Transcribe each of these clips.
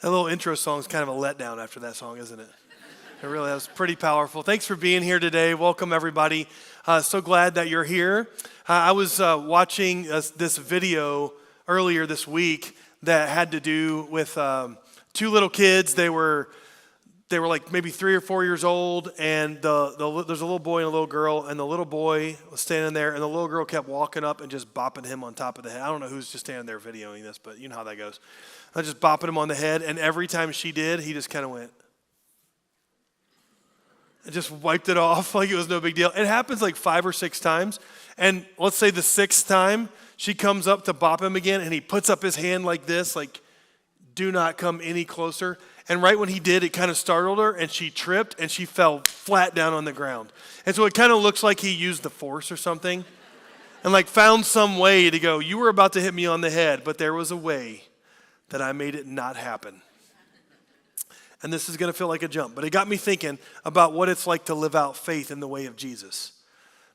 That little intro song is kind of a letdown after that song, isn't it? It really was pretty powerful. Thanks for being here today. Welcome, everybody. So glad that you're here. I was watching this video earlier this week that had to do with two little kids. They were like maybe 3 or 4 years old, and there's a little boy and a little girl, and the little boy was standing there, and the little girl kept walking up and just bopping him on top of the head. I don't know who's just standing there videoing this, but you know how that goes. I just bopping him on the head, and every time she did, he just kind of went. It just wiped it off like it was no big deal. It happens like 5 or 6 times, and let's say the 6th time, she comes up to bop him again, and he puts up his hand like this, like, do not come any closer. And right when he did, it kind of startled her, and she tripped, and she fell flat down on the ground. And so it kind of looks like he used the force or something, and like found some way to go, you were about to hit me on the head, but there was a way that I made it not happen. And this is going to feel like a jump, but it got me thinking about what it's like to live out faith in the way of Jesus.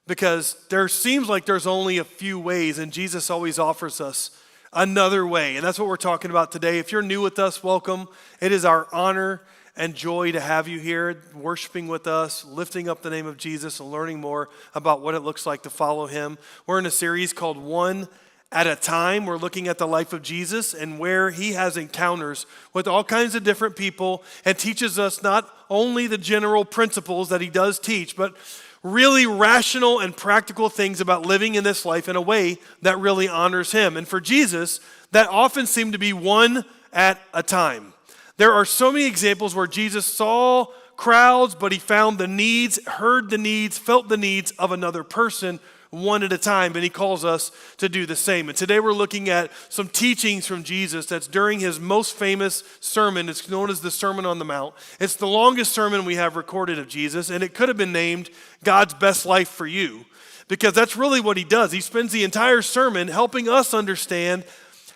Because there seems like there's only a few ways, and Jesus always offers us another way. And that's what we're talking about today. If you're new with us, welcome. It is our honor and joy to have you here, worshiping with us, lifting up the name of Jesus, and learning more about what it looks like to follow him. We're in a series called One at a Time. We're looking at the life of Jesus and where he has encounters with all kinds of different people and teaches us not only the general principles that he does teach, but really rational and practical things about living in this life in a way that really honors him. And for Jesus, that often seemed to be one at a time. There are so many examples where Jesus saw crowds, but he found the needs, heard the needs, felt the needs of another person one at a time, and he calls us to do the same. And today we're looking at some teachings from Jesus that's during his most famous sermon. It's known as the Sermon on the Mount. It's the longest sermon we have recorded of Jesus, and it could have been named God's Best Life for You, because that's really what he does. He spends the entire sermon helping us understand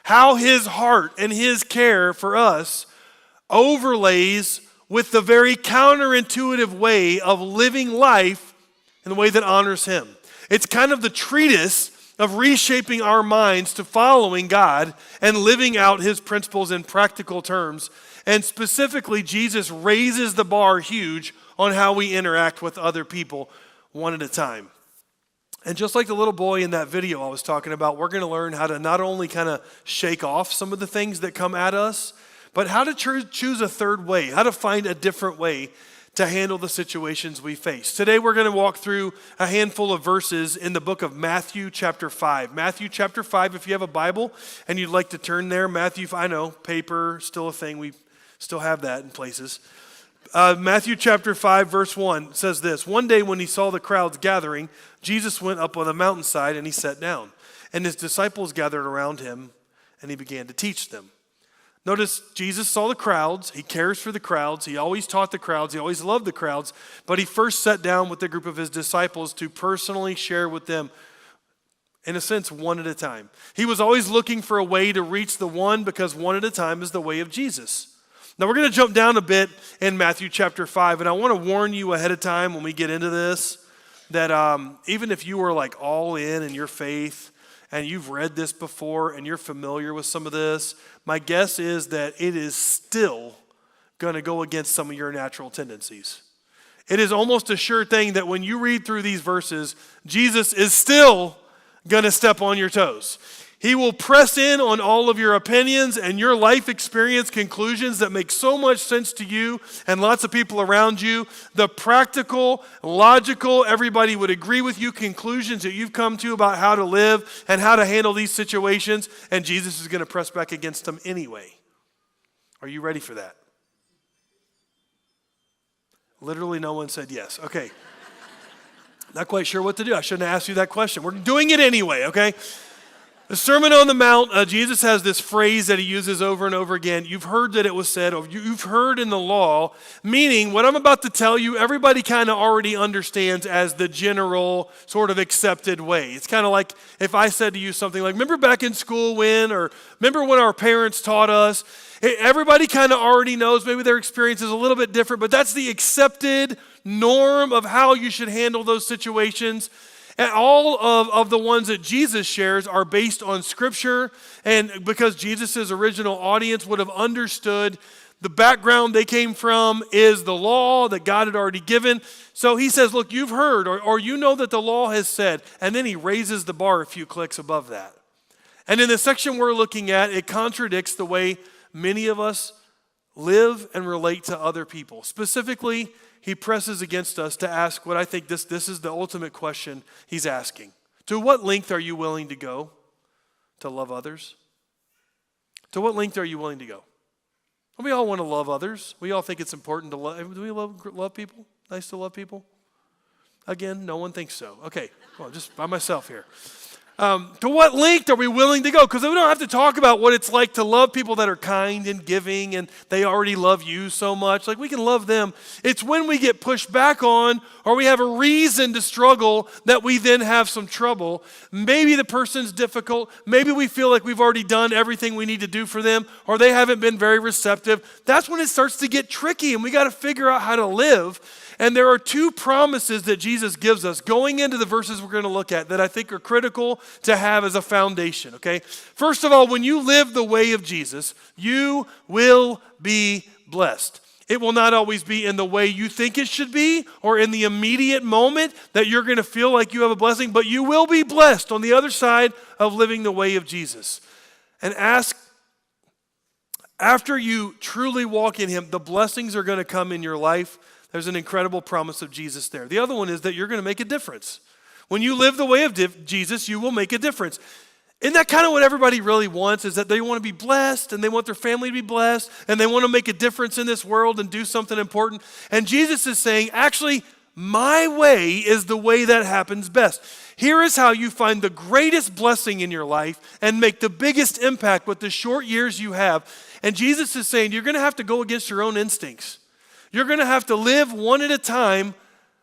how his heart and his care for us overlays with the very counterintuitive way of living life in the way that honors him. It's kind of the treatise of reshaping our minds to following God and living out his principles in practical terms. And specifically, Jesus raises the bar huge on how we interact with other people one at a time. And just like the little boy in that video I was talking about, we're going to learn how to not only kind of shake off some of the things that come at us, but how to choose a third way, how to find a different way to handle the situations we face. Today we're going to walk through a handful of verses in the book of Matthew chapter 5. Matthew chapter 5, if you have a Bible and you'd like to turn there, Matthew, I know, paper, still a thing, we still have that in places. Matthew chapter 5 verse 1 says this: One day when he saw the crowds gathering, Jesus went up on the mountainside and he sat down. And his disciples gathered around him and he began to teach them. Notice Jesus saw the crowds. He cares for the crowds. He always taught the crowds. He always loved the crowds. But he first sat down with the group of his disciples to personally share with them, in a sense, one at a time. He was always looking for a way to reach the one, because one at a time is the way of Jesus. Now we're going to jump down a bit in Matthew chapter 5, and I want to warn you ahead of time when we get into this that even if you were like all in your faith, and you've read this before and you're familiar with some of this, my guess is that it is still going to go against some of your natural tendencies. It is almost a sure thing that when you read through these verses, Jesus is still going to step on your toes. He will press in on all of your opinions and your life experience conclusions that make so much sense to you and lots of people around you. The practical, logical, everybody would agree with you conclusions that you've come to about how to live and how to handle these situations, and Jesus is going to press back against them anyway. Are you ready for that? Literally no one said yes. Okay. Not quite sure what to do. I shouldn't have asked you that question. We're doing it anyway, okay? The Sermon on the Mount, Jesus has this phrase that he uses over and over again. You've heard that it was said, or you've heard in the law, meaning what I'm about to tell you, everybody kind of already understands as the general sort of accepted way. It's kind of like if I said to you something like, remember back in school when, or remember when our parents taught us? Everybody kind of already knows, maybe their experience is a little bit different, but that's the accepted norm of how you should handle those situations. And all of the ones that Jesus shares are based on Scripture, and because Jesus' original audience would have understood the background they came from is the law that God had already given. So he says, look, you've heard, or you know that the law has said, and then he raises the bar a few clicks above that. And in the section we're looking at, it contradicts the way many of us live and relate to other people. Specifically, he presses against us to ask what I think this is the ultimate question he's asking. To what length are you willing to go to love others? To what length are you willing to go? We all want to love others. We all think it's important to love. Do we love people? Nice to love people? Again, no one thinks so. Okay, well, just by myself here. To what length are we willing to go? Because we don't have to talk about what it's like to love people that are kind and giving and they already love you so much. Like we can love them. It's when we get pushed back on or we have a reason to struggle that we then have some trouble. Maybe the person's difficult. Maybe we feel like we've already done everything we need to do for them or they haven't been very receptive. That's when it starts to get tricky and we got to figure out how to live. And there are two promises that Jesus gives us going into the verses we're going to look at that I think are critical to have as a foundation, okay? First of all, when you live the way of Jesus, you will be blessed. It will not always be in the way you think it should be or in the immediate moment that you're going to feel like you have a blessing, but you will be blessed on the other side of living the way of Jesus. And ask, after you truly walk in him, the blessings are going to come in your life. There's an incredible promise of Jesus there. The other one is that you're going to make a difference. When you live the way of Jesus, you will make a difference. Isn't that kind of what everybody really wants, is that they want to be blessed and they want their family to be blessed and they want to make a difference in this world and do something important? And Jesus is saying, actually, my way is the way that happens best. Here is how you find the greatest blessing in your life and make the biggest impact with the short years you have. And Jesus is saying, you're going to have to go against your own instincts. You're going to have to live one at a time,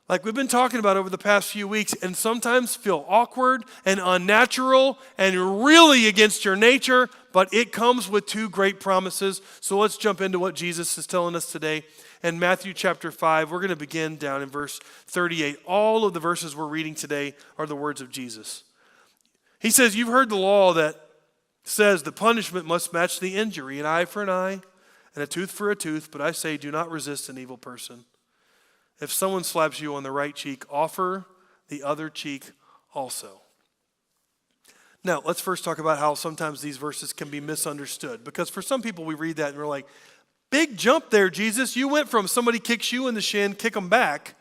like we've been talking about over the past few weeks, and sometimes feel awkward and unnatural and really against your nature, but it comes with two great promises. So let's jump into what Jesus is telling us today. In Matthew chapter 5, we're going to begin down in verse 38. All of the verses we're reading today are the words of Jesus. He says, you've heard the law that says the punishment must match the injury, an eye for an eye, and a tooth for a tooth, but I say do not resist an evil person. If someone slaps you on the right cheek, offer the other cheek also. Now, let's first talk about how sometimes these verses can be misunderstood. Because for some people, we read that and we're like, big jump there, Jesus. You went from somebody kicks you in the shin, kick them back,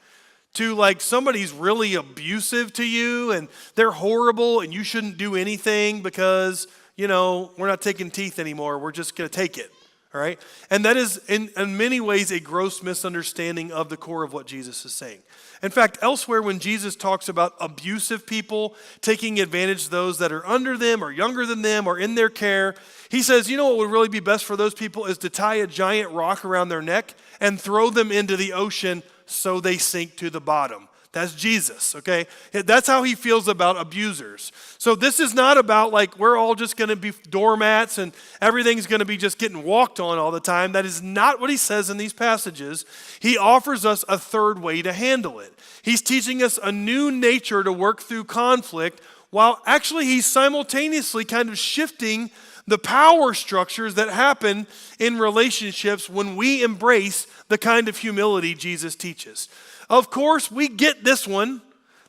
to like somebody's really abusive to you and they're horrible and you shouldn't do anything because, we're not taking teeth anymore. We're just going to take it. All right? And that is, in many ways, a gross misunderstanding of the core of what Jesus is saying. In fact, elsewhere, when Jesus talks about abusive people taking advantage of those that are under them or younger than them or in their care, he says, what would really be best for those people is to tie a giant rock around their neck and throw them into the ocean so they sink to the bottom. That's Jesus, okay? That's how he feels about abusers. So this is not about like we're all just going to be doormats and everything's going to be just getting walked on all the time. That is not what he says in these passages. He offers us a third way to handle it. He's teaching us a new nature to work through conflict while actually he's simultaneously kind of shifting the power structures that happen in relationships when we embrace the kind of humility Jesus teaches. Of course, we get this one.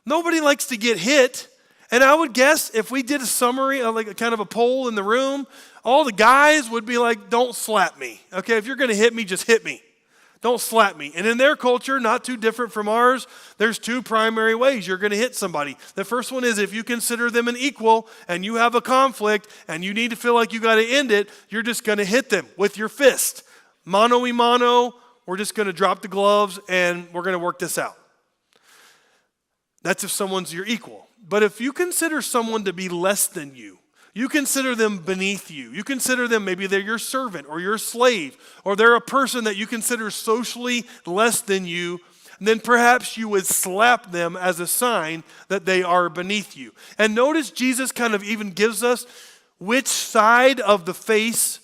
Nobody likes to get hit. And I would guess if we did a summary, like a kind of a poll in the room, all the guys would be like, don't slap me. Okay, if you're going to hit me, just hit me. Don't slap me. And in their culture, not too different from ours, there's two primary ways you're going to hit somebody. The first one is if you consider them an equal and you have a conflict and you need to feel like you got to end it, you're just going to hit them with your fist. Mano y mano. We're just going to drop the gloves and we're going to work this out. That's if someone's your equal. But if you consider someone to be less than you, you consider them beneath you, you consider them, maybe they're your servant or your slave, or they're a person that you consider socially less than you, then perhaps you would slap them as a sign that they are beneath you. And notice Jesus kind of even gives us which side of the face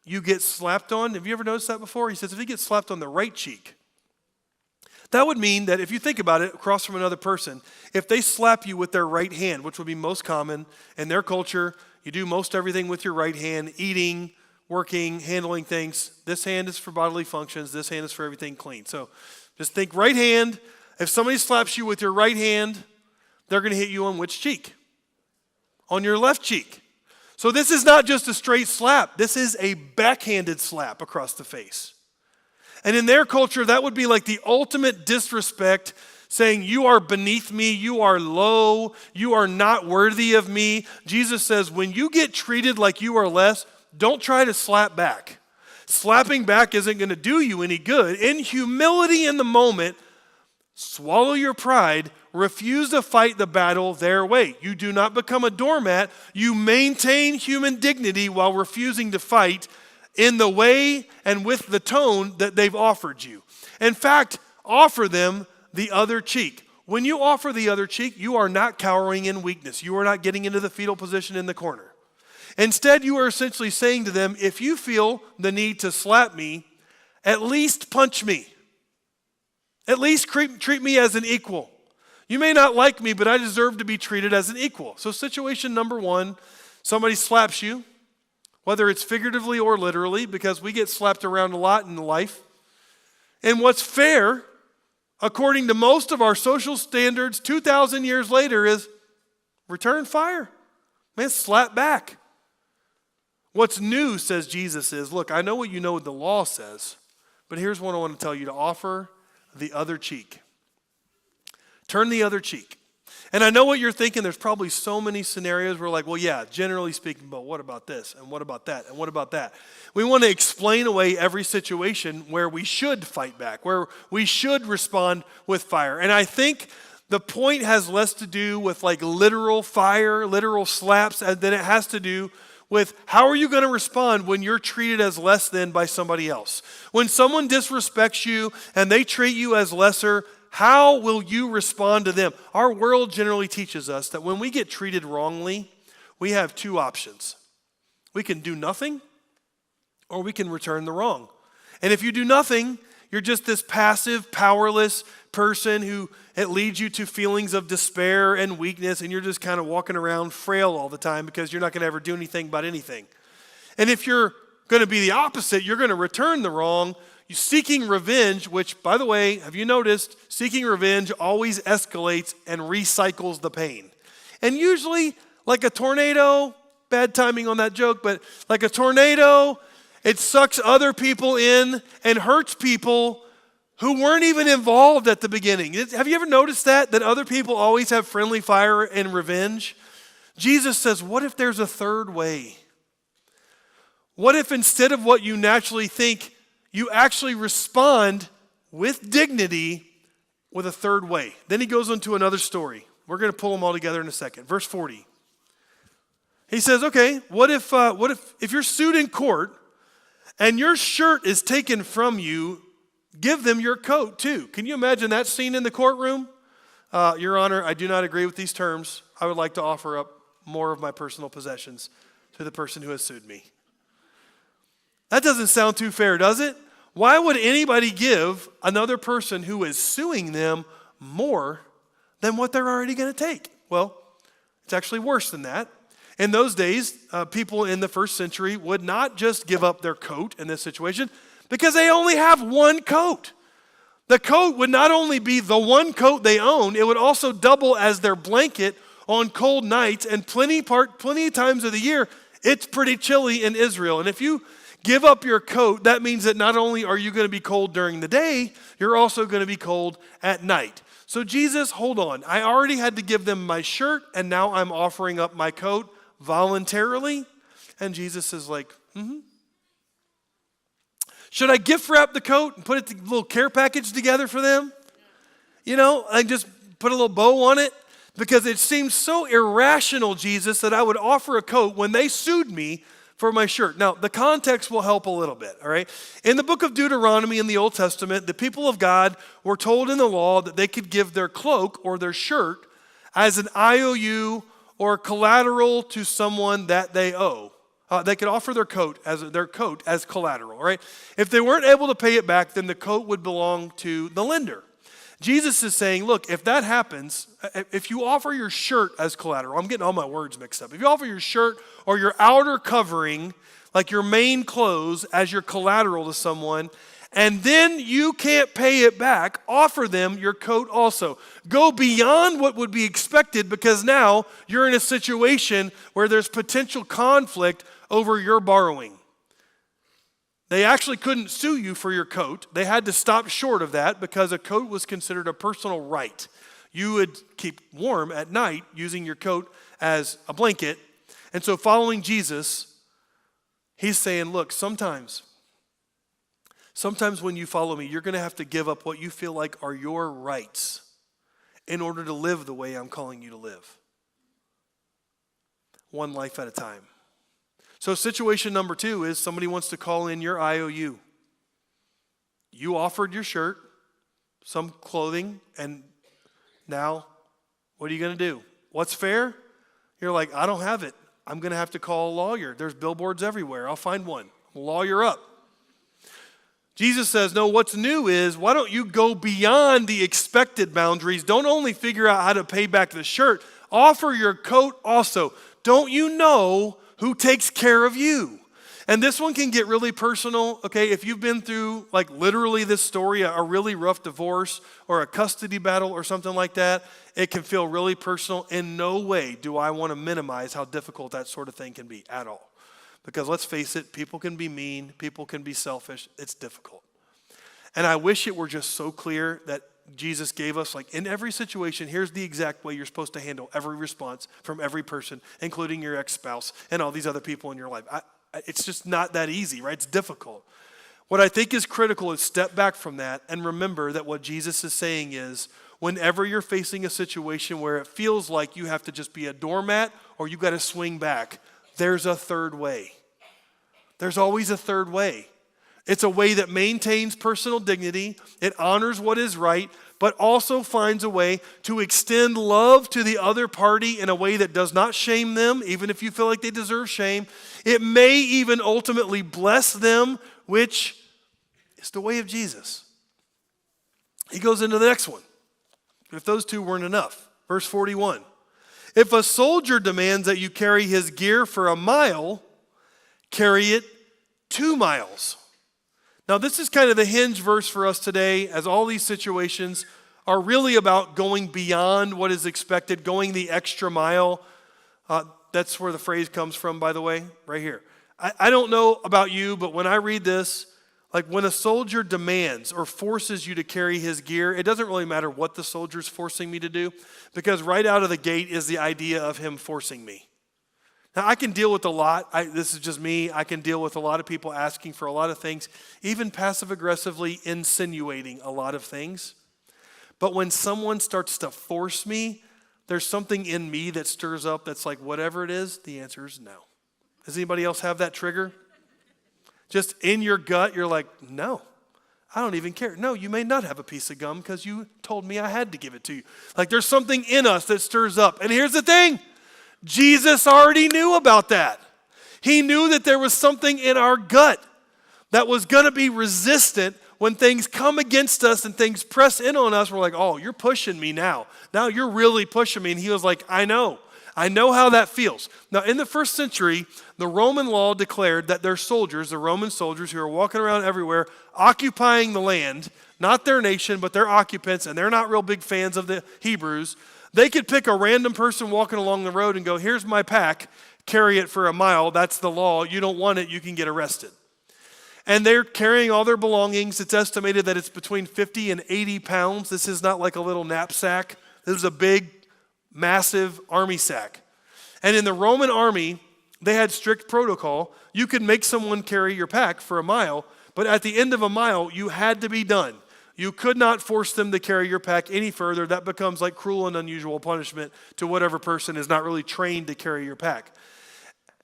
you get slapped on. Have you ever noticed that before? He says if he gets slapped on the right cheek, That would mean that if you think about it, across from another person, if they slap you with their right hand, which would be most common in their culture, you do most everything with your right hand, eating, working, handling things. This hand is for bodily functions. This hand is for everything clean. So just think right hand. If somebody slaps you with your right hand, they're going to hit you on which cheek? On your left cheek. So this is not just a straight slap. This is a backhanded slap across the face. And in their culture, that would be like the ultimate disrespect, saying, you are beneath me, you are low, you are not worthy of me. Jesus says, when you get treated like you are less, don't try to slap back. Slapping back isn't going to do you any good. In humility in the moment, swallow your pride, refuse to fight the battle their way. You do not become a doormat. You maintain human dignity while refusing to fight in the way and with the tone that they've offered you. In fact, offer them the other cheek. When you offer the other cheek, you are not cowering in weakness. You are not getting into the fetal position in the corner. Instead, you are essentially saying to them, if you feel the need to slap me, at least punch me. At least treat me as an equal. You may not like me, but I deserve to be treated as an equal. So situation number one, somebody slaps you, whether it's figuratively or literally, because we get slapped around a lot in life. And what's fair, according to most of our social standards 2,000 years later, is return fire. Man, slap back. What's new, says Jesus, is, look, I know what you know what the law says, but here's what I want to tell you, to offer the other cheek. Turn the other cheek. And I know what you're thinking. There's probably so many scenarios where like, well, yeah, generally speaking, but what about this? And what about that? And what about that? We want to explain away every situation where we should fight back, where we should respond with fire. And I think the point has less to do with like literal fire, literal slaps, than it has to do with how are you going to respond when you're treated as less than by somebody else? When someone disrespects you and they treat you as lesser, how will you respond to them? Our world generally teaches us that when we get treated wrongly, we have two options. We can do nothing, or we can return the wrong. And if you do nothing, you're just this passive, powerless person who it leads you to feelings of despair and weakness, and you're just kind of walking around frail all the time because you're not going to ever do anything about anything. And if you're going to be the opposite, you're going to return the wrong. You're seeking revenge, which, by the way, have you noticed, seeking revenge always escalates and recycles the pain. And usually, like a tornado, bad timing on that joke, but like a tornado, it sucks other people in and hurts people who weren't even involved at the beginning. Have you ever noticed that other people always have friendly fire and revenge? Jesus says, what if there's a third way? What if instead of what you naturally think, you actually respond with dignity with a third way? Then he goes into another story. We're going to pull them all together in a second. Verse 40. He says, okay, what if you're sued in court and your shirt is taken from you, give them your coat too. Can you imagine that scene in the courtroom? Your Honor, I do not agree with these terms. I would like to offer up more of my personal possessions to the person who has sued me. That doesn't sound too fair, does it? Why would anybody give another person who is suing them more than what they're already going to take? Well, it's actually worse than that. In those days, people in the first century would not just give up their coat in this situation because they only have one coat. The coat would not only be the one coat they own, it would also double as their blanket on cold nights, and plenty of times of the year, it's pretty chilly in Israel. And if you give up your coat, that means that not only are you going to be cold during the day, you're also going to be cold at night. So Jesus, hold on. I already had to give them my shirt, and now I'm offering up my coat voluntarily. And Jesus is like, Should I gift wrap the coat and put a little care package together for them? You know, I just put a little bow on it? Because it seems so irrational, Jesus, that I would offer a coat when they sued me for my shirt. Now, the context will help a little bit, all right? In the book of Deuteronomy in the Old Testament, the people of God were told in the law that they could give their cloak or their shirt as an IOU or collateral to someone that they owe. They could offer their coat as collateral, right? If they weren't able to pay it back, then the coat would belong to the lender. Jesus is saying, look, if that happens, if you offer your shirt as collateral, I'm getting all my words mixed up. If you offer your shirt or your outer covering, like your main clothes, as your collateral to someone, and then you can't pay it back, offer them your coat also. Go beyond what would be expected, because now you're in a situation where there's potential conflict over your borrowing. They actually couldn't sue you for your coat. They had to stop short of that because a coat was considered a personal right. You would keep warm at night using your coat as a blanket. And so following Jesus, he's saying, look, sometimes when you follow me, you're going to have to give up what you feel like are your rights in order to live the way I'm calling you to live. One life at a time. So situation number 2 is somebody wants to call in your IOU. You offered your shirt, some clothing, and now what are you going to do? What's fair? You're like, I don't have it. I'm going to have to call a lawyer. There's billboards everywhere. I'll find one. Lawyer up. Jesus says, no, what's new is, why don't you go beyond the expected boundaries? Don't only figure out how to pay back the shirt, offer your coat also. Don't you know who takes care of you? And this one can get really personal, okay? If you've been through, like, literally this story, a really rough divorce or a custody battle or something like that, it can feel really personal. In no way do I want to minimize how difficult that sort of thing can be at all. Because let's face it, people can be mean, people can be selfish, it's difficult. And I wish it were just so clear that Jesus gave us, like, in every situation, here's the exact way you're supposed to handle every response from every person, including your ex-spouse and all these other people in your life. It's just not that easy, right? It's difficult. What I think is critical is step back from that and remember that what Jesus is saying is, whenever you're facing a situation where it feels like you have to just be a doormat or you got to swing back, there's a third way. There's always a third way. It's a way that maintains personal dignity, it honors what is right, but also finds a way to extend love to the other party in a way that does not shame them, even if you feel like they deserve shame. It may even ultimately bless them, which is the way of Jesus. He goes into the next one. If those two weren't enough, verse 41. If a soldier demands that you carry his gear for a mile, carry it 2 miles. Now, this is kind of the hinge verse for us today, as all these situations are really about going beyond what is expected, going the extra mile. That's where the phrase comes from, by the way, right here. I don't know about you, but when I read this, like when a soldier demands or forces you to carry his gear, it doesn't really matter what the soldier's forcing me to do, because right out of the gate is the idea of him forcing me. Now, I can deal with a lot. This is just me. I can deal with a lot of people asking for a lot of things, even passive-aggressively insinuating a lot of things. But when someone starts to force me, there's something in me that stirs up that's like, whatever it is, the answer is no. Does anybody else have that trigger? Just in your gut, you're like, no, I don't even care. No, you may not have a piece of gum because you told me I had to give it to you. Like, there's something in us that stirs up. And here's the thing. Jesus already knew about that. He knew that there was something in our gut that was going to be resistant when things come against us and things press in on us. We're like, oh, you're pushing me now. Now you're really pushing me. And he was like, I know how that feels. Now, in the first century, the Roman law declared that their soldiers, the Roman soldiers who are walking around everywhere, occupying the land, not their nation, but their occupants, and they're not real big fans of the Hebrews, they could pick a random person walking along the road and go, here's my pack, carry it for a mile. That's the law. You don't want it, you can get arrested. And they're carrying all their belongings. It's estimated that it's between 50 and 80 pounds. This is not like a little knapsack. This is a big, massive army sack. And in the Roman army, they had strict protocol. You could make someone carry your pack for a mile, but at the end of a mile, you had to be done. You could not force them to carry your pack any further. That becomes like cruel and unusual punishment to whatever person is not really trained to carry your pack.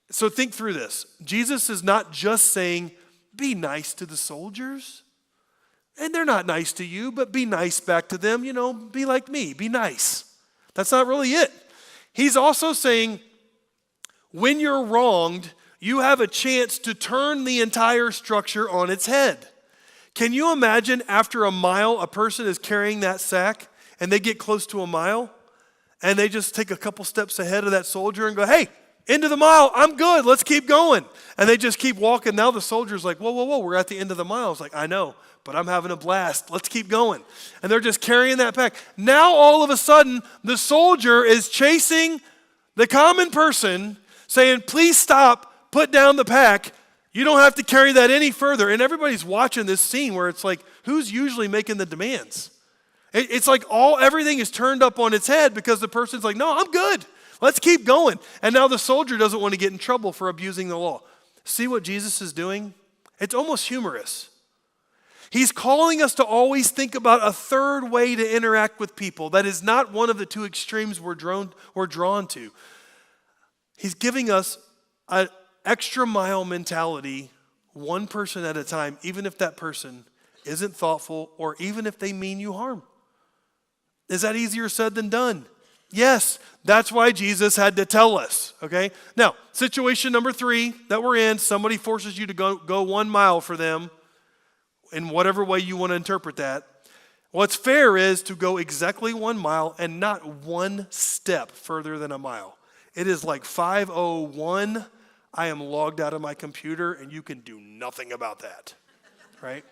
So think through this. Jesus is not just saying, be nice to the soldiers. And they're not nice to you, but be nice back to them. You know, be like me, be nice. That's not really it. He's also saying, when you're wronged, you have a chance to turn the entire structure on its head. Can you imagine after a mile, a person is carrying that sack and they get close to a mile and they just take a couple steps ahead of that soldier and go, hey, end of the mile, I'm good, let's keep going. And they just keep walking. Now the soldier's like, whoa, whoa, whoa, we're at the end of the mile. It's like, I know, but I'm having a blast. Let's keep going. And they're just carrying that pack. Now all of a sudden, the soldier is chasing the common person saying, please stop, put down the pack. You don't have to carry that any further. And everybody's watching this scene where it's like, who's usually making the demands? It's like everything is turned up on its head because the person's like, no, I'm good. Let's keep going. And now the soldier doesn't want to get in trouble for abusing the law. See what Jesus is doing? It's almost humorous. He's calling us to always think about a third way to interact with people that is not one of the two extremes we're drawn to. He's giving us an extra mile mentality, one person at a time, even if that person isn't thoughtful or even if they mean you harm. Is that easier said than done? Yes, that's why Jesus had to tell us, okay? Now, situation number 3 that we're in, somebody forces you to go 1 mile for them in whatever way you want to interpret that. What's fair is to go exactly 1 mile and not one step further than a mile. It is like 5:01. I am logged out of my computer and you can do nothing about that, right?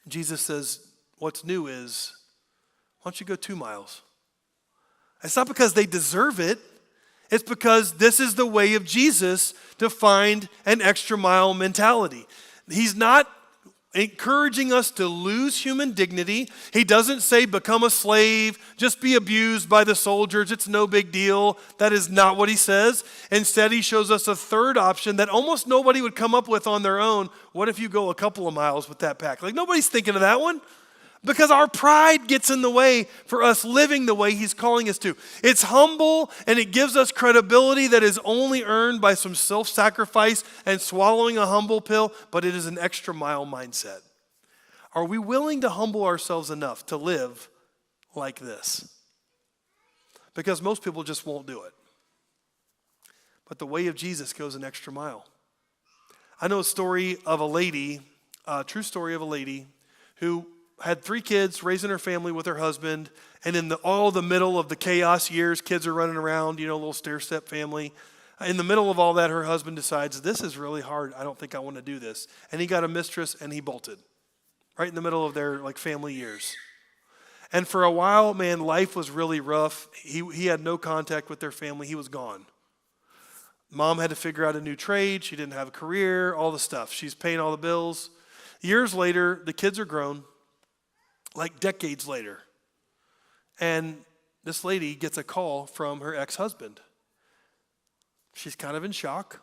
Jesus says, what's new is, why don't you go 2 miles? It's not because they deserve it. It's because this is the way of Jesus to find an extra mile mentality. He's not encouraging us to lose human dignity. He doesn't say become a slave, just be abused by the soldiers, it's no big deal. That is not what he says. Instead, he shows us a third option that almost nobody would come up with on their own. What if you go a couple of miles with that pack? Like nobody's thinking of that one. Because our pride gets in the way for us living the way he's calling us to. It's humble and it gives us credibility that is only earned by some self-sacrifice and swallowing a humble pill, but it is an extra mile mindset. Are we willing to humble ourselves enough to live like this? Because most people just won't do it. But the way of Jesus goes an extra mile. I know a story of a lady, a true story of a lady who had 3 kids, raising her family with her husband, and in all the middle of the chaos years, kids are running around, a little stair-step family. In the middle of all that, her husband decides, this is really hard. I don't think I want to do this. And he got a mistress and he bolted right in the middle of their family years. And for a while, man, life was really rough. He had no contact with their family. He was gone. Mom had to figure out a new trade. She didn't have a career, all the stuff. She's paying all the bills. Years later, the kids are grown. Like decades later. And this lady gets a call from her ex-husband. She's kind of in shock.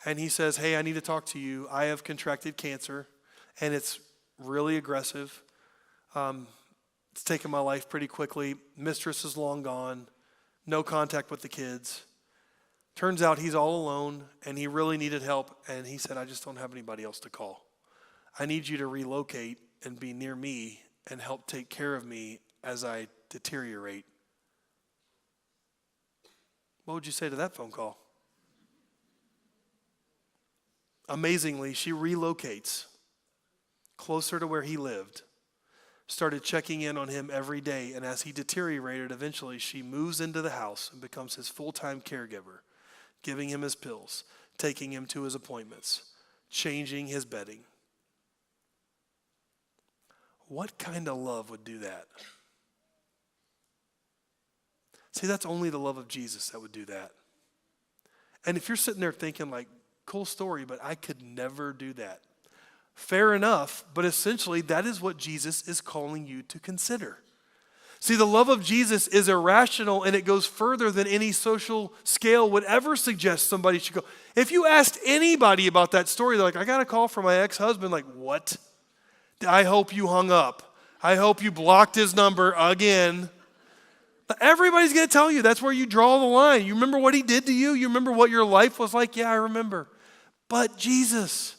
And he says, hey, I need to talk to you. I have contracted cancer, and it's really aggressive. It's taken my life pretty quickly. Mistress is long gone. No contact with the kids. Turns out he's all alone, and he really needed help. And he said, I just don't have anybody else to call. I need you to relocate and be near me and help take care of me as I deteriorate. What would you say to that phone call? Amazingly, she relocates closer to where he lived, started checking in on him every day, and as he deteriorated, eventually she moves into the house and becomes his full-time caregiver, giving him his pills, taking him to his appointments, changing his bedding. What kind of love would do that? See, that's only the love of Jesus that would do that. And if you're sitting there thinking like, cool story, but I could never do that. Fair enough, but essentially that is what Jesus is calling you to consider. See, the love of Jesus is irrational and it goes further than any social scale would ever suggest somebody should go. If you asked anybody about that story, they're like, I got a call from my ex-husband, like, what? I hope you hung up. I hope you blocked his number again. Everybody's going to tell you that's where you draw the line. You remember what he did to you? You remember what your life was like? Yeah, I remember. But Jesus.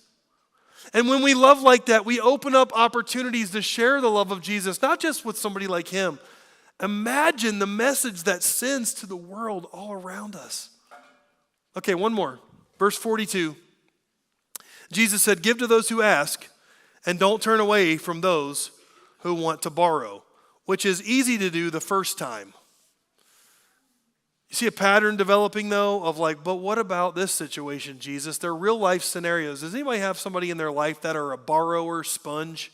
And when we love like that, we open up opportunities to share the love of Jesus, not just with somebody like him. Imagine the message that sends to the world all around us. Okay, one more. Verse 42. Jesus said, give to those who ask, and don't turn away from those who want to borrow, which is easy to do the first time. You see a pattern developing, though, of like, but what about this situation, Jesus? They're real life scenarios. Does anybody have somebody in their life that are a borrower sponge?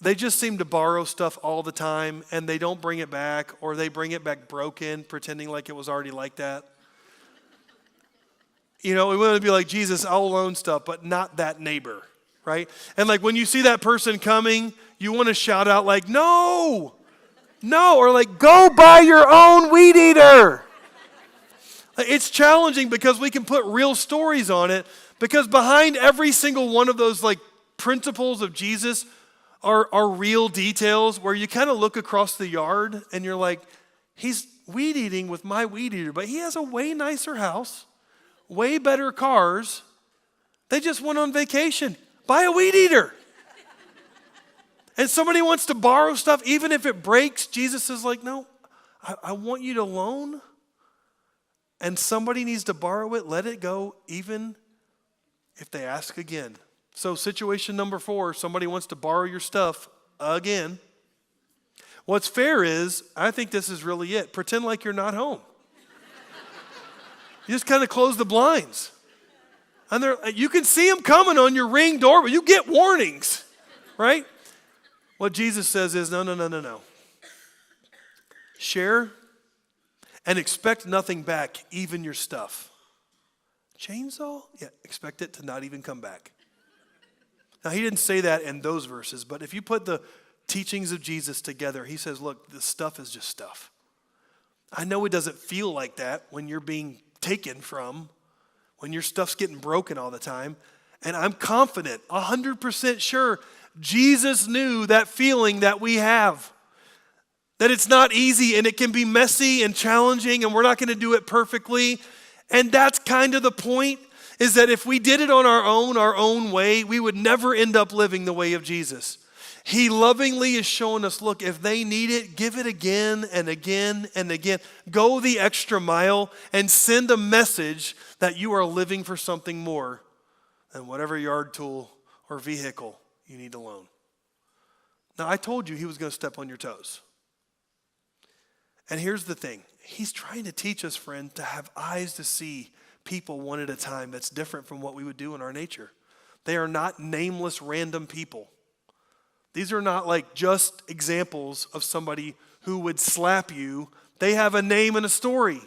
They just seem to borrow stuff all the time, and they don't bring it back, or they bring it back broken, pretending like it was already like that. You know, we want to be like, Jesus, I'll loan stuff, but not that neighbor, right? And like when you see that person coming, you want to shout out like, no, or like, go buy your own weed eater. It's challenging because we can put real stories on it, because behind every single one of those like principles of Jesus are real details where you kind of look across the yard and you're like, he's weed eating with my weed eater, but he has a way nicer house, way better cars. They just went on vacation. Buy a weed eater. And somebody wants to borrow stuff, even if it breaks. Jesus is like, no, I want you to loan. And somebody needs to borrow it. Let it go, even if they ask again. So situation number 4, somebody wants to borrow your stuff again. What's fair is, I think this is really it. Pretend like you're not home. You just kind of close the blinds. And you can see them coming on your Ring doorbell. You get warnings, right? What Jesus says is, no. Share and expect nothing back, even your stuff. Chainsaw? Yeah, expect it to not even come back. Now, he didn't say that in those verses, but if you put the teachings of Jesus together, he says, look, this stuff is just stuff. I know it doesn't feel like that when you're being taken from, when your stuff's getting broken all the time. And I'm confident, 100% sure, Jesus knew that feeling that we have. That it's not easy and it can be messy and challenging and we're not going to do it perfectly. And that's kind of the point, is that if we did it on our own way, we would never end up living the way of Jesus. He lovingly is showing us, look, if they need it, give it again and again and again. Go the extra mile and send a message that you are living for something more than whatever yard tool or vehicle you need to loan. Now, I told you he was going to step on your toes. And here's the thing. He's trying to teach us, friend, to have eyes to see people one at a time that's different from what we would do in our nature. They are not nameless random people. These are not like just examples of somebody who would slap you. They have a name and a story.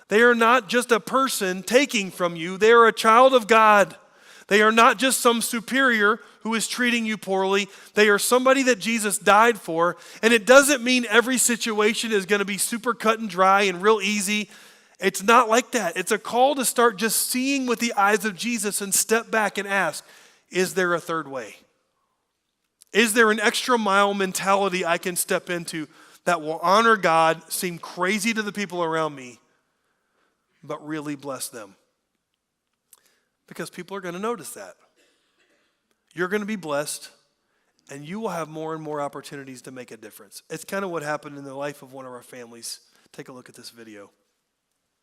They are not just a person taking from you. They are a child of God. They are not just some superior who is treating you poorly. They are somebody that Jesus died for. And it doesn't mean every situation is going to be super cut and dry and real easy. It's not like that. It's a call to start just seeing with the eyes of Jesus and step back and ask, is there a third way? Is there an extra mile mentality I can step into that will honor God, seem crazy to the people around me, but really bless them? Because people are going to notice that. You're going to be blessed, and you will have more and more opportunities to make a difference. It's kind of what happened in the life of one of our families. Take a look at this video.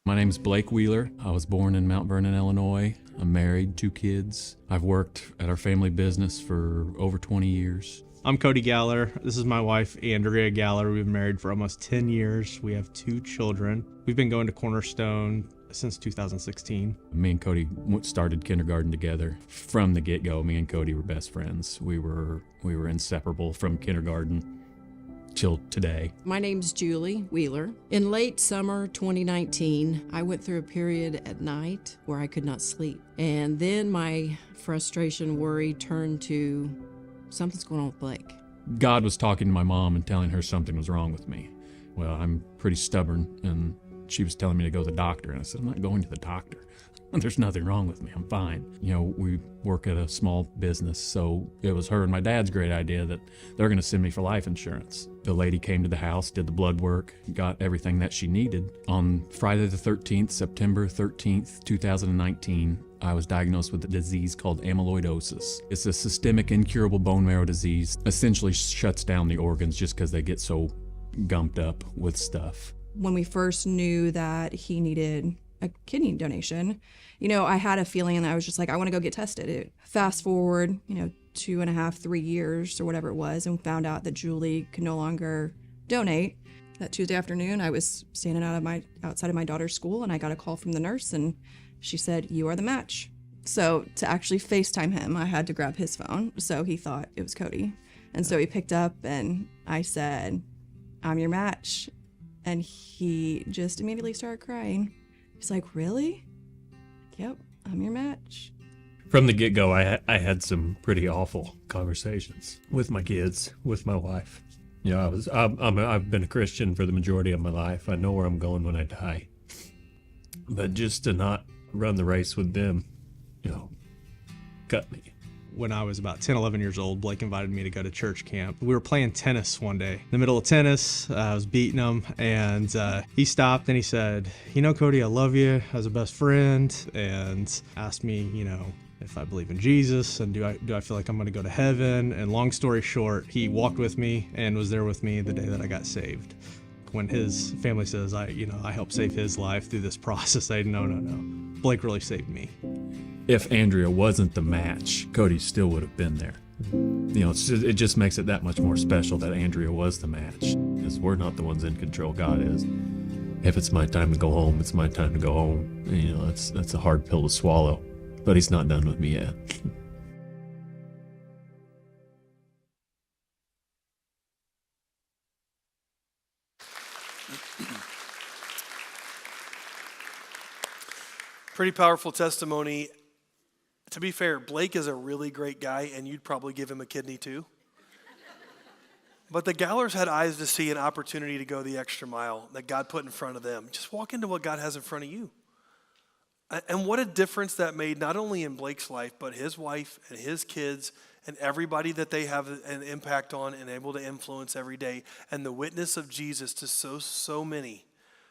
My name's Blake Wheeler. I was born in Mount Vernon, Illinois. I'm married, 2 kids. I've worked at our family business for over 20 years. I'm Cody Galler. This is my wife, Andrea Galler. We've been married for almost 10 years. We have 2 children. We've been going to Cornerstone since 2016. Me and Cody started kindergarten together. From the get-go, me and Cody were best friends. We were inseparable from kindergarten till today. My name's Julie Wheeler. In late summer 2019, I went through a period at night where I could not sleep. And then my frustration, worry turned to something's going on with Blake. God was talking to my mom and telling her something was wrong with me. Well, I'm pretty stubborn, and she was telling me to go to the doctor. And I said, I'm not going to the doctor. There's nothing wrong with me. I'm fine. You know, we work at a small business, so it was her and my dad's great idea that they're going to send me for life insurance. The lady came to the house, did the blood work, got everything that she needed. On Friday the 13th, September 13th, 2019, I was diagnosed with a disease called amyloidosis. It's a systemic incurable bone marrow disease. Essentially shuts down the organs just because they get so gumped up with stuff. When we first knew that he needed a kidney donation, I had a feeling that I was just like, I want to go get tested. Fast forward, 2.5, 3 years or whatever it was, and found out that Julie could no longer donate. That Tuesday afternoon, I was standing outside of my daughter's school, and I got a call from the nurse, and she said, "You are the match." So to actually FaceTime him, I had to grab his phone. So he thought it was Cody. And so he picked up, and I said, "I'm your match." And he just immediately started crying. He's like, "Really?" "Yep, I'm your match." From the get-go, I had some pretty awful conversations with my kids, with my wife. I've been a Christian for the majority of my life. I know where I'm going when I die. But just to not run the race with them, cut me. When I was about 10, 11 years old, Blake invited me to go to church camp. We were playing tennis one day. In the middle of tennis, I was beating him, and he stopped and he said, "Cody, I love you as a best friend," and asked me, if I believe in Jesus and do I feel like I'm going to go to heaven. And long story short, he walked with me and was there with me the day that I got saved. When his family says I helped save his life through this process, I no. Blake really saved me. If Andrea wasn't the match, Cody still would have been there. It just makes it that much more special that Andrea was the match, because we're not the ones in control, God is. If it's my time to go home, it's my time to go home. That's a hard pill to swallow, but he's not done with me yet. Pretty powerful testimony. To be fair, Blake is a really great guy, and you'd probably give him a kidney too. But the Gallers had eyes to see an opportunity to go the extra mile that God put in front of them. Just walk into what God has in front of you. And what a difference that made, not only in Blake's life, but his wife and his kids and everybody that they have an impact on and able to influence every day. And the witness of Jesus to so many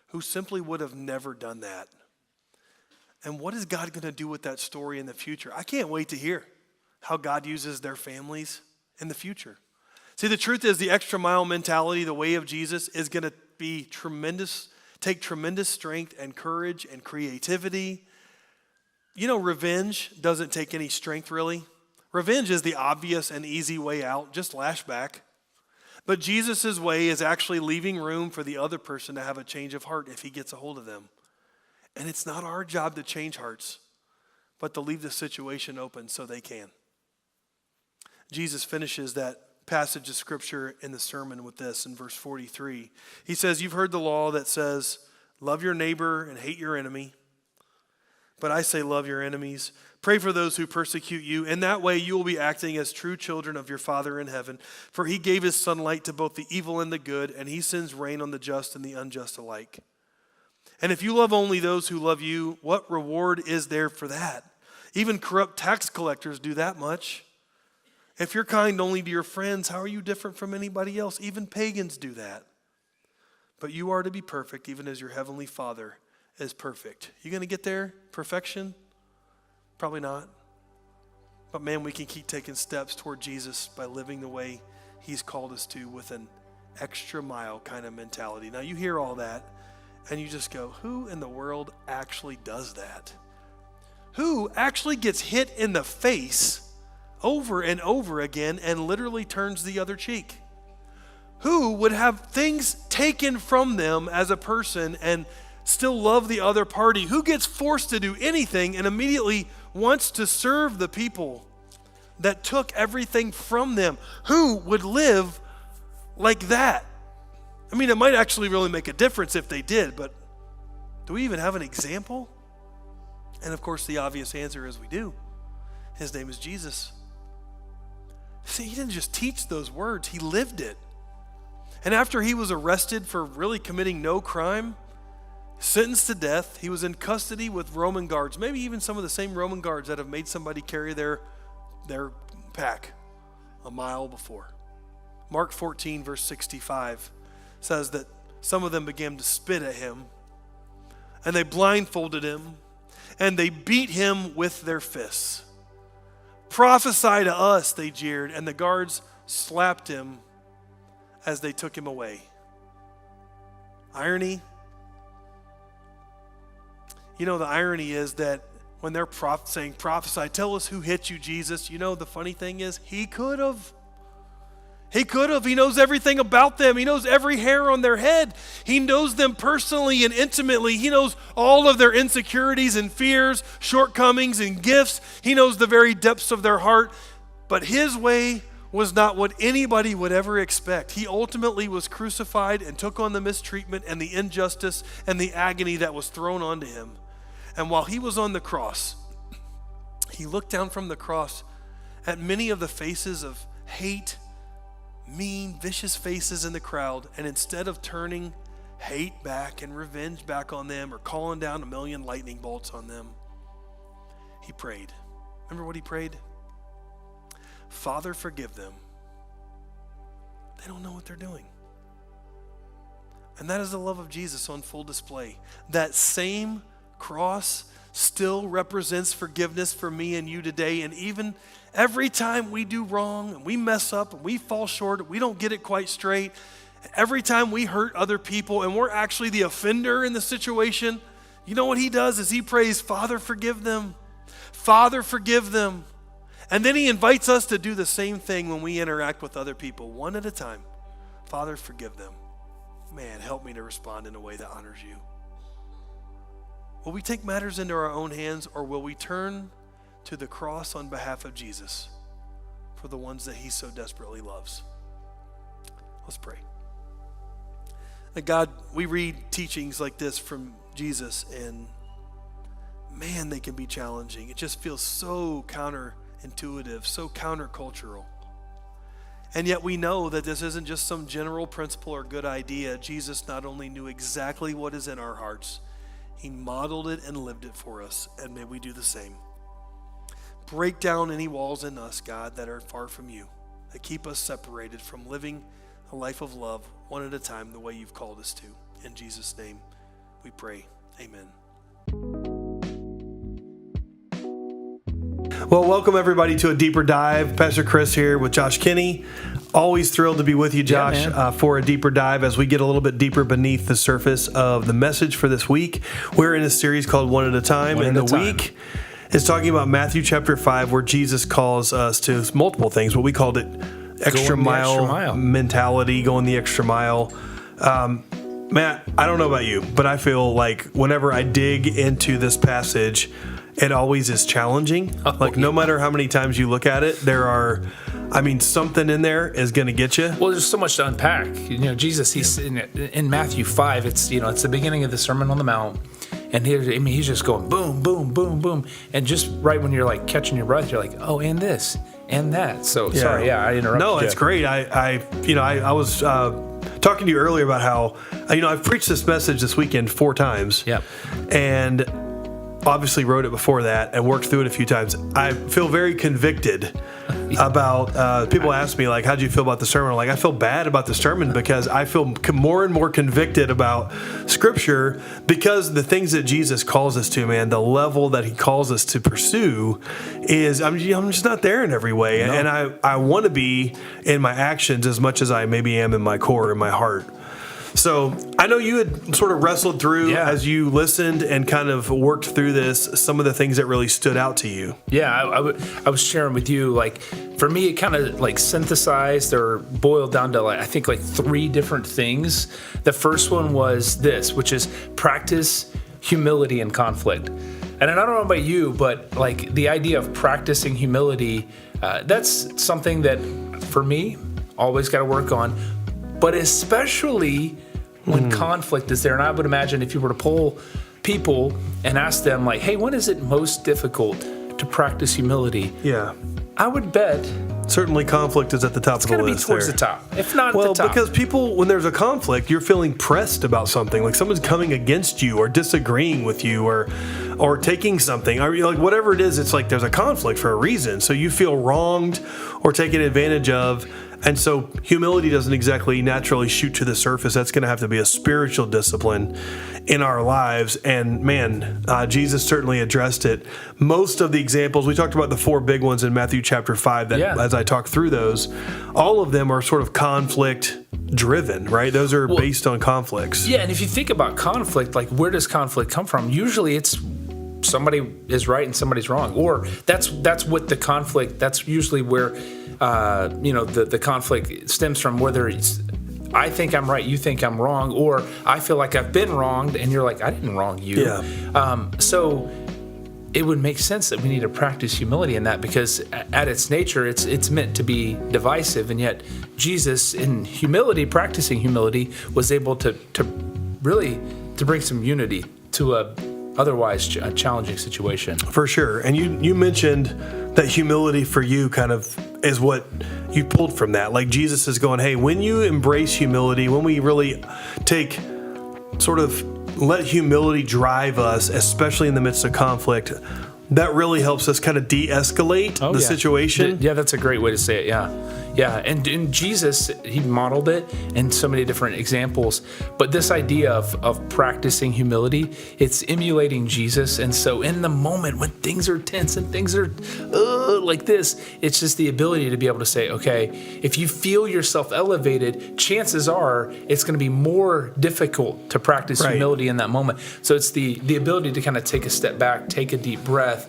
who simply would have never done that. And what is God going to do with that story in the future? I can't wait to hear how God uses their families in the future. See, the truth is the extra mile mentality, the way of Jesus, is going to be take tremendous strength and courage and creativity. Revenge doesn't take any strength, really. Revenge is the obvious and easy way out. Just lash back. But Jesus' way is actually leaving room for the other person to have a change of heart if he gets a hold of them. And it's not our job to change hearts, but to leave the situation open so they can. Jesus finishes that passage of scripture in the sermon with this in verse 43. He says, "You've heard the law that says, love your neighbor and hate your enemy. But I say love your enemies. Pray for those who persecute you. In that way you will be acting as true children of your Father in heaven. For he gave his sunlight to both the evil and the good, and he sends rain on the just and the unjust alike. And if you love only those who love you, what reward is there for that? Even corrupt tax collectors do that much. If you're kind only to your friends, how are you different from anybody else? Even pagans do that. But you are to be perfect, even as your heavenly Father is perfect." You going to get there? Perfection? Probably not. But man, we can keep taking steps toward Jesus by living the way he's called us to with an extra mile kind of mentality. Now you hear all that and you just go, who in the world actually does that? Who actually gets hit in the face over and over again and literally turns the other cheek? Who would have things taken from them as a person and still love the other party? Who gets forced to do anything and immediately wants to serve the people that took everything from them? Who would live like that? I mean, it might actually really make a difference if they did, but do we even have an example? And of course, the obvious answer is we do. His name is Jesus. See, he didn't just teach those words, he lived it. And after he was arrested for really committing no crime, sentenced to death, he was in custody with Roman guards, maybe even some of the same Roman guards that have made somebody carry their pack a mile before. Mark 14, verse 65 says that some of them began to spit at him, and they blindfolded him, and they beat him with their fists. "Prophesy to us," they jeered, and the guards slapped him as they took him away. Irony? You know, the irony is that when they're saying, prophesy, tell us who hit you, Jesus. You know, the funny thing is, he could have. He could have. He knows everything about them. He knows every hair on their head. He knows them personally and intimately. He knows all of their insecurities and fears, shortcomings and gifts. He knows the very depths of their heart. But his way was not what anybody would ever expect. He ultimately was crucified and took on the mistreatment and the injustice and the agony that was thrown onto him. And while he was on the cross, he looked down from the cross at many of the faces of hate, mean, vicious faces in the crowd, and instead of turning hate back and revenge back on them or calling down a million lightning bolts on them, he prayed. Remember what he prayed? Father, forgive them. They don't know what they're doing. And that is the love of Jesus on full display. That same cross still represents forgiveness for me and you today. And even every time we do wrong and we mess up and we fall short, and we don't get it quite straight, every time we hurt other people and we're actually the offender in the situation, you know what he does is he prays, Father, forgive them. Father, forgive them. And then he invites us to do the same thing when we interact with other people, one at a time. Father, forgive them. Man, help me to respond in a way that honors you. Will we take matters into our own hands, or will we turn to the cross on behalf of Jesus for the ones that he so desperately loves? Let's pray. And God, we read teachings like this from Jesus, and man, they can be challenging. It just feels so counterintuitive, so countercultural. And yet we know that this isn't just some general principle or good idea. Jesus not only knew exactly what is in our hearts, he modeled it and lived it for us, and may we do the same. Break down any walls in us, God, that are far from you, that keep us separated from living a life of love one at a time the way you've called us to. In Jesus' name we pray. Amen. Well, welcome everybody to A Deeper Dive. Pastor Chris here with Josh Kinney. Always thrilled to be with you, Josh, for a deeper dive as we get a little bit deeper beneath the surface of the message for this week. We're in a series called One at a Time, and the week is talking about Matthew chapter 5, where Jesus calls us to multiple things. What we called it extra mile mentality, going the extra mile. Matt, I don't know about you, but I feel like whenever I dig into this passage, it always is challenging. No matter how many times you look at it, something in there is going to get you. Well, there's so much to unpack. Jesus, he's in Matthew 5. It's the beginning of the Sermon on the Mount, and he's just going boom, boom, boom, boom, and just right when you're like catching your breath, you're like, oh, and this and that. So sorry, I interrupted. No, it's great. I was talking to you earlier about how I've preached this message this weekend 4 times. Yep. And obviously wrote it before that and worked through it a few times. I feel very convicted about, people ask me, like, how'd you feel about the sermon? I'm like, I feel bad about the sermon because I feel more and more convicted about Scripture, because the things that Jesus calls us to, man, the level that he calls us to pursue is, I'm just not there in every way. No. And I want to be in my actions as much as I maybe am in my core, in my heart. So I know you had sort of wrestled through as you listened and kind of worked through this, some of the things that really stood out to you. Yeah, I was sharing with you, like, for me, it kind of like synthesized or boiled down to I think 3 different things. The first one was this, which is practice humility in conflict. And I don't know about you, but like the idea of practicing humility, that's something that for me, always got to work on. But especially when conflict is there. And I would imagine if you were to poll people and ask them, like, hey, when is it most difficult to practice humility? Yeah. I would bet certainly conflict is at the top of the list. It's going to be towards the top, if not at the top. Well, because people, when there's a conflict, you're feeling pressed about something. Like someone's coming against you or disagreeing with you or taking something. Or like whatever it is, it's like there's a conflict for a reason. So you feel wronged or taken advantage of. And so humility doesn't exactly naturally shoot to the surface. That's going to have to be a spiritual discipline in our lives. And man, Jesus certainly addressed it. Most of the examples, we talked about the 4 big ones in Matthew chapter 5, that as I talk through those, all of them are sort of conflict driven, right? Those are based on conflicts. Yeah, and if you think about conflict, like where does conflict come from? Usually it's somebody is right and somebody's wrong, or that's what the conflict. That's usually where the conflict stems from. Whether it's I think I'm right, you think I'm wrong, or I feel like I've been wronged, and you're like I didn't wrong you. Yeah. So it would make sense that we need to practice humility in that, because at its nature, it's meant to be divisive, and yet Jesus, in humility, practicing humility, was able to really bring some unity to a otherwise challenging situation. For sure. And you mentioned that humility for you kind of is what you pulled from that. Like Jesus is going, hey, when you embrace humility, when we really take sort of let humility drive us, especially in the midst of conflict, that really helps us kind of de-escalate the situation. Yeah, that's a great way to say it. Yeah. And Jesus, he modeled it in so many different examples. But this idea of practicing humility, it's emulating Jesus. And so in the moment when things are tense and things are like this, it's just the ability to be able to say, okay, if you feel yourself elevated, chances are it's going to be more difficult to practice humility in that moment. So it's the ability to kind of take a step back, take a deep breath,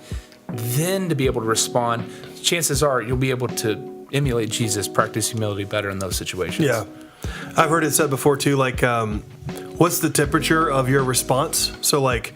then to be able to respond. Chances are you'll be able to emulate Jesus, practice humility better in those situations. Yeah. I've heard it said before too, like, what's the temperature of your response? So like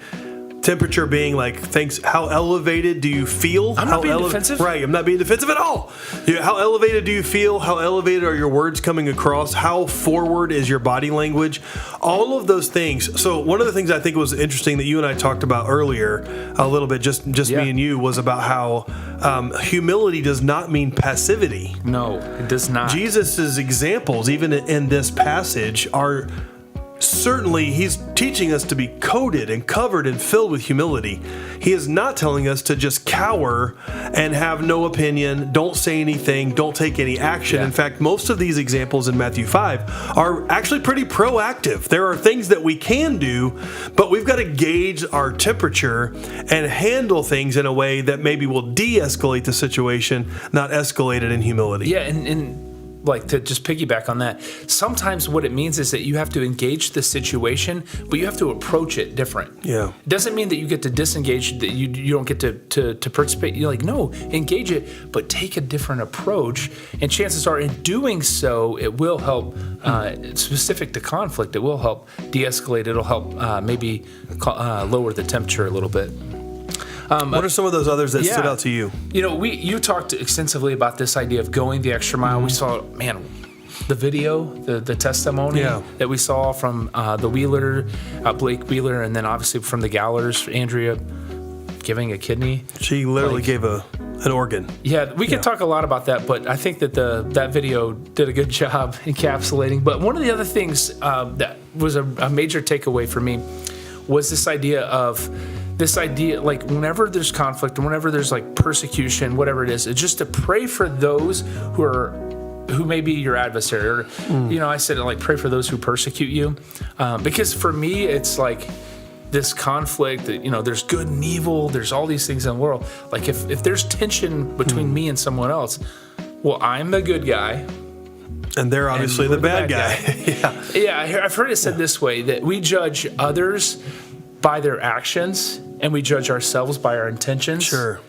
temperature being like, thanks, how elevated do you feel? I'm not being defensive. Right, I'm not being defensive at all. How elevated do you feel? How elevated are your words coming across? How forward is your body language? All of those things. So one of the things I think was interesting that you and I talked about earlier a little bit, just me and you, was about how humility does not mean passivity. No, it does not. Jesus' examples, even in this passage, are certainly, he's teaching us to be coated and covered and filled with humility. He is not telling us to just cower and have no opinion, don't say anything, don't take any action. In fact, most of these examples in Matthew 5 are actually pretty proactive. There are things that we can do, but we've got to gauge our temperature and handle things in a way that maybe will de-escalate the situation, not escalate it in humility. Yeah, and like to just piggyback on that, sometimes what it means is that you have to engage the situation, but you have to approach it different. Yeah. It doesn't mean that you get to disengage, that you don't get to participate. You're like, no, engage it, but take a different approach. And chances are in doing so, it will help, specific to conflict, it will help de-escalate. It'll help maybe lower the temperature a little bit. What are some of those others that stood out to you? You know, you talked extensively about this idea of going the extra mile. We saw, the video, the testimony that we saw from the Wheeler, Blake Wheeler, and then obviously from the Gallers, Andrea giving a kidney. She literally gave an organ. Yeah, we can talk a lot about that, but I think that that video did a good job encapsulating. But one of the other things that was a major takeaway for me was this idea, like whenever there's conflict or whenever there's like persecution, whatever it is, it's just to pray for those who may be your adversary. Or, I said like pray for those who persecute you. Because for me, it's like this conflict that, there's good and evil, there's all these things in the world. Like if there's tension between me and someone else, well, I'm the good guy. And they're obviously the bad guy. Yeah, I've heard it said this way, that we judge others by their actions and we judge ourselves by our intentions. Sure.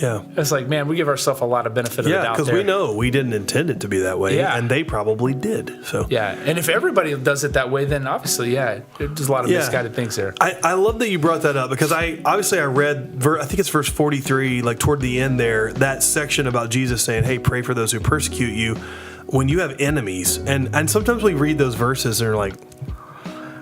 Yeah. It's like, man, we give ourselves a lot of benefit of the doubt. Yeah, because we know we didn't intend it to be that way, and they probably did. So yeah, and if everybody does it that way, then obviously, there's a lot of misguided things there. I love that you brought that up, because I read, I think it's verse 43, like toward the end there, that section about Jesus saying, hey, pray for those who persecute you when you have enemies. And sometimes we read those verses and are like,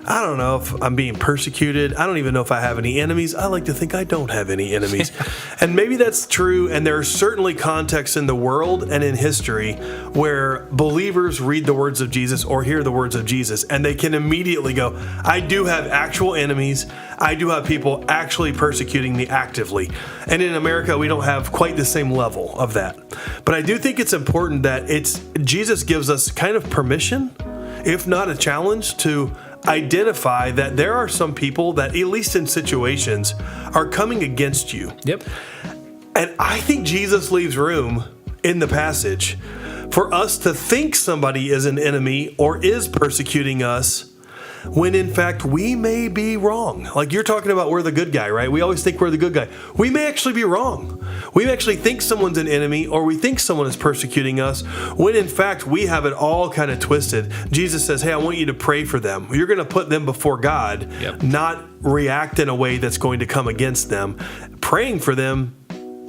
I don't know if I'm being persecuted. I don't even know if I have any enemies. I like to think I don't have any enemies. And maybe that's true. And there are certainly contexts in the world and in history where believers read the words of Jesus or hear the words of Jesus, and they can immediately go, I do have actual enemies. I do have people actually persecuting me actively. And in America, we don't have quite the same level of that. But I do think it's important that Jesus gives us kind of permission, if not a challenge, to identify that there are some people that, at least in situations, are coming against you. Yep. And I think Jesus leaves room in the passage for us to think somebody is an enemy or is persecuting us when in fact we may be wrong. Like you're talking about, we're the good guy, right? We always think we're the good guy. We may actually be wrong. We actually think someone's an enemy, or we think someone is persecuting us, when in fact we have it all kind of twisted. Jesus says, hey, I want you to pray for them. You're going to put them before God, not react in a way that's going to come against them. Praying for them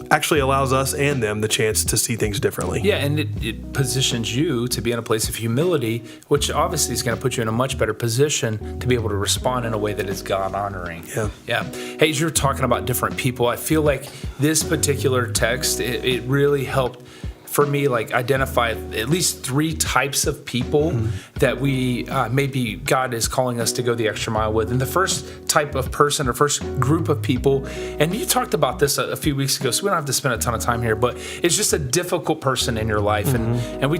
actually allows us and them the chance to see things differently. Yeah, and it positions you to be in a place of humility, which obviously is going to put you in a much better position to be able to respond in a way that is God-honoring. Yeah. Hey, as you're talking about different people, I feel like this particular text, it really helped for me, like identify at least 3 types of people that we maybe God is calling us to go the extra mile with. And the first type of person or first group of people, and you talked about this a few weeks ago, so we don't have to spend a ton of time here, but it's just a difficult person in your life. And we,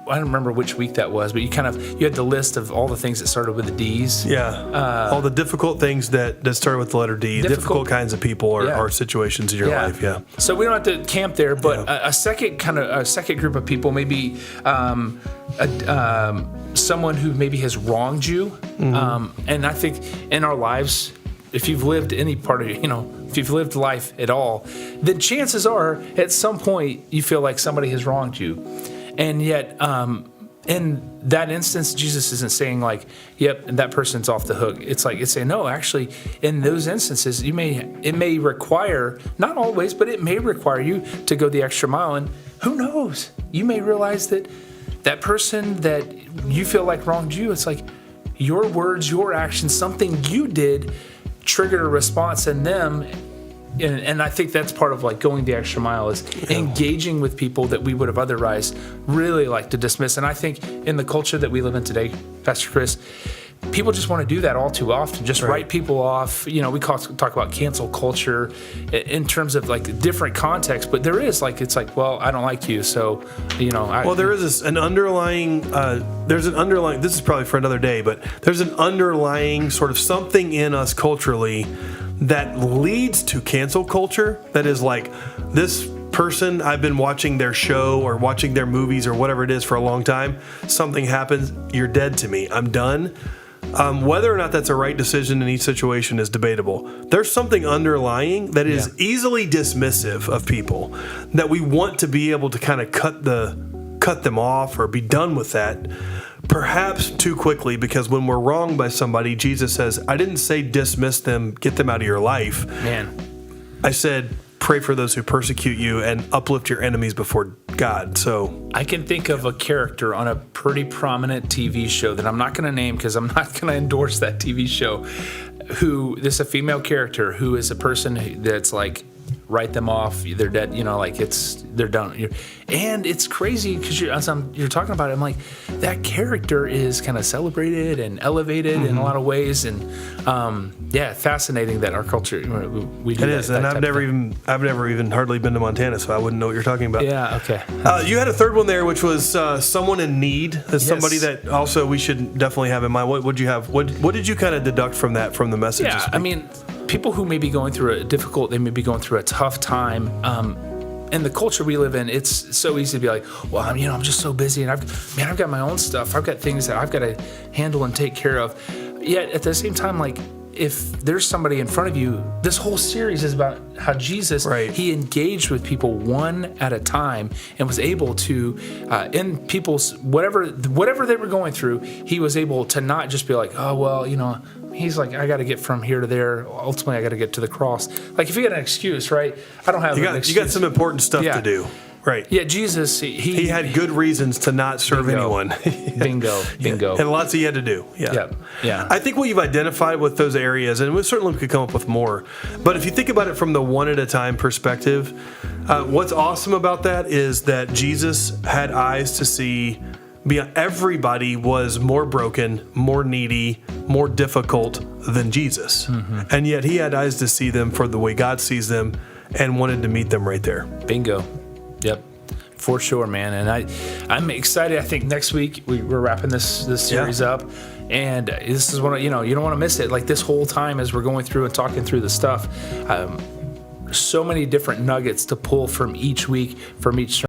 I don't remember which week that was, but you had the list of all the things that started with the D's. Yeah. All the difficult things that start with the letter D, difficult kinds of people or situations in your life. Yeah. So we don't have to camp there, but a second group of people, maybe someone who maybe has wronged you. And I think in our lives, if you've lived any part of if you've lived life at all, then chances are at some point you feel like somebody has wronged you. And yet, in that instance, Jesus isn't saying like, yep, and that person's off the hook. It's saying, no, actually, in those instances, it may require, not always, but it may require you to go the extra mile. And who knows? You may realize that person that you feel like wronged you, it's like your words, your actions, something you did triggered a response in them. And I think that's part of like going the extra mile is engaging with people that we would have otherwise really liked to dismiss. And I think in the culture that we live in today, Pastor Chris, people just want to do that all too often. Just write people off. We talk about cancel culture in terms of like different contexts, but there is well, I don't like you, so there is an underlying. This is probably for another day, but there's an underlying sort of something in us culturally that leads to cancel culture. That is like, this person, I've been watching their show or watching their movies or whatever it is for a long time. Something happens, you're dead to me. I'm done. Whether or not that's a right decision in each situation is debatable. There's something underlying that is easily dismissive of people, that we want to be able to kind of cut them off or be done with that. Perhaps too quickly, because when we're wronged by somebody, Jesus says, I didn't say dismiss them, get them out of your life. Man. I said, pray for those who persecute you and uplift your enemies before God. So I can think of a character on a pretty prominent TV show that I'm not going to name because I'm not going to endorse that TV show, this is a female character who is a person that's like, write them off, they're dead, they're done. And it's crazy because you're talking about it, I'm like, that character is kind of celebrated and elevated in a lot of ways. And fascinating that our culture, we do it is. And I've never even hardly been to Montana, so I wouldn't know what you're talking about. Yeah, okay. You had a third one there, which was someone in need. As somebody that also we should definitely have in mind. What would you have? What did you kind of deduct from the message? Yeah, I mean, people who may be going through they may be going through a tough time. In the culture we live in, it's so easy to be like, well, I'm just so busy, and I've got my own stuff. I've got things that I've got to handle and take care of. Yet at the same time, like, if there's somebody in front of you, this whole series is about how Jesus, he engaged with people one at a time and was able to, in people's, whatever they were going through, he was able to not just be like, oh, well, he's like, I got to get from here to there. Ultimately, I got to get to the cross. Like, if you got an excuse, right? I don't have an excuse. You got some important stuff to do. Right. Yeah, Jesus, he had good reasons to not serve anyone. Bingo. And lots he had to do. Yeah. I think what you've identified with those areas, and we certainly could come up with more, but if you think about it from the one at a time perspective, what's awesome about that is that Jesus had eyes to see everybody was more broken, more needy, more difficult than Jesus. And yet he had eyes to see them for the way God sees them and wanted to meet them right there. Bingo. Yep, for sure, man. And I'm excited. I think next week we're wrapping this series up, and this is one you don't want to miss it. Like, this whole time as we're going through and talking through the stuff, so many different nuggets to pull from each week, from each sermon.